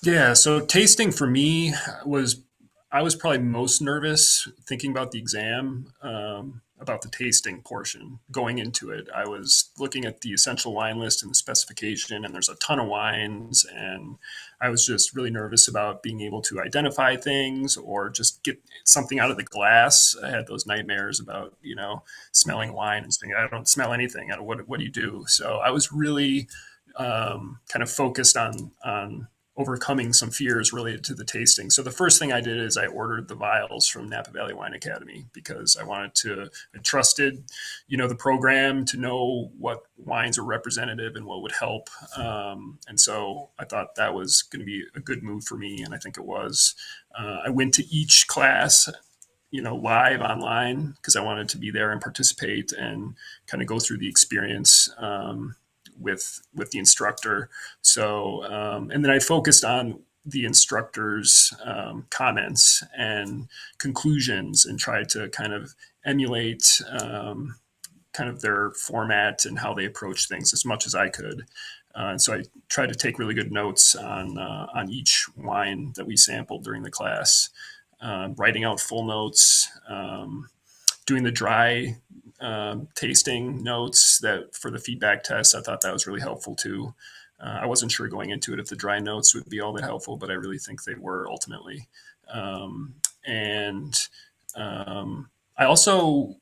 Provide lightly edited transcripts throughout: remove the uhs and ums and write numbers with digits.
Yeah, so tasting for me was I was probably most nervous thinking about the exam, about the tasting portion going into it. I was looking at the essential wine list and the specification, and there's a ton of wines, and I was just really nervous about being able to identify things or just get something out of the glass. I had those nightmares about, smelling wine and saying, I don't smell anything. What do you do? So I was really kind of focused on overcoming some fears related to the tasting. So the first thing I did is I ordered the vials from Napa Valley Wine Academy because I trusted, the program to know what wines were representative and what would help. And so I thought that was going to be a good move for me, and I think it was. I went to each class, live online because I wanted to be there and participate and kind of go through the experience. With the instructor. So, and then I focused on the instructor's comments and conclusions and tried to kind of emulate kind of their format and how they approach things as much as I could. And so I tried to take really good notes on each wine that we sampled during the class, writing out full notes, doing the dry tasting notes that for the feedback test. I thought that was really helpful too. I wasn't sure going into it if the dry notes would be all that helpful, but I really think they were ultimately. And I also,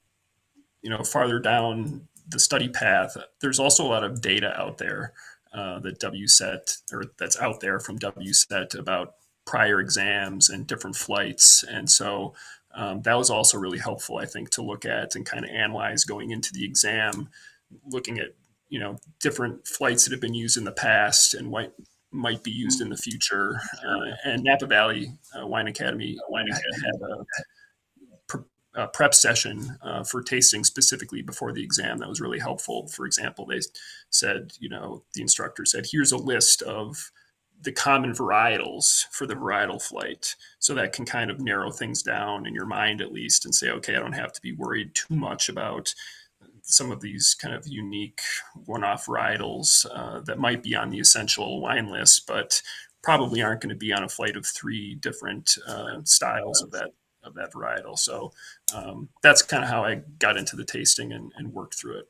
farther down the study path, there's also a lot of data out there that WSET or that's out there from WSET about prior exams and different flights. And so that was also really helpful, I think, to look at and kind of analyze going into the exam, looking at, different flights that have been used in the past and what might be used in the future. And Napa Valley Wine Academy had a prep session for tasting specifically before the exam that was really helpful. For example, they said, the instructor said, here's a list of the common varietals for the varietal flight. So that can kind of narrow things down in your mind at least and say, okay, I don't have to be worried too much about some of these kind of unique one-off varietals that might be on the essential wine list, but probably aren't going to be on a flight of three different styles of that varietal. So that's kind of how I got into the tasting and worked through it.